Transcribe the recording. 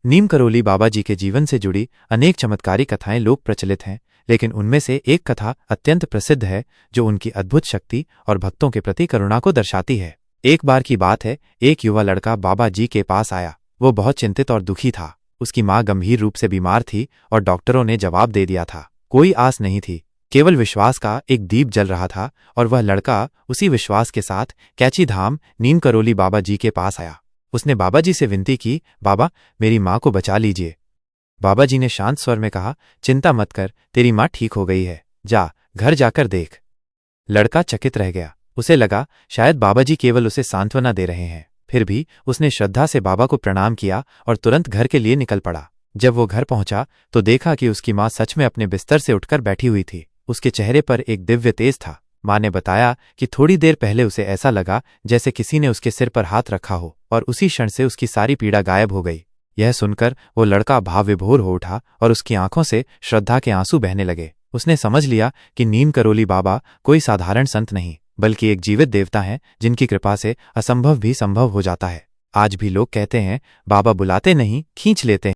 नीम करोली बाबा जी के जीवन से जुड़ी अनेक चमत्कारी कथाएं लोक प्रचलित हैं, लेकिन उनमें से एक कथा अत्यंत प्रसिद्ध है जो उनकी अद्भुत शक्ति और भक्तों के प्रति करुणा को दर्शाती है। एक बार की बात है, एक युवा लड़का बाबा जी के पास आया। वो बहुत चिंतित और दुखी था। उसकी माँ गंभीर रूप से बीमार थी और डॉक्टरों ने जवाब दे दिया था। कोई आस नहीं थी, केवल विश्वास का एक दीप जल रहा था और वह लड़का उसी विश्वास के साथ कैची धाम नीम करोली बाबा जी के पास आया। उसने बाबा जी से विनती की, बाबा मेरी माँ को बचा लीजिए। बाबा जी ने शांत स्वर में कहा, चिंता मत कर, तेरी माँ ठीक हो गई है, जा घर जाकर देख। लड़का चकित रह गया। उसे लगा शायद बाबा जी केवल उसे सांत्वना दे रहे हैं। फिर भी उसने श्रद्धा से बाबा को प्रणाम किया और तुरंत घर के लिए निकल पड़ा। जब वो घर पहुंचा तो देखा कि उसकी माँ सच में अपने बिस्तर से उठकर बैठी हुई थी। उसके चेहरे पर एक दिव्य तेज था। माँ ने बताया कि थोड़ी देर पहले उसे ऐसा लगा जैसे किसी ने उसके सिर पर हाथ रखा हो और उसी क्षण से उसकी सारी पीड़ा गायब हो गई। यह सुनकर वो लड़का भाव विभोर हो उठा और उसकी आंखों से श्रद्धा के आंसू बहने लगे। उसने समझ लिया कि नीम करोली बाबा कोई साधारण संत नहीं, बल्कि एक जीवित देवता हैं जिनकी कृपा से असंभव भी संभव हो जाता है। आज भी लोग कहते हैं, बाबा बुलाते नहीं, खींच लेते हैं।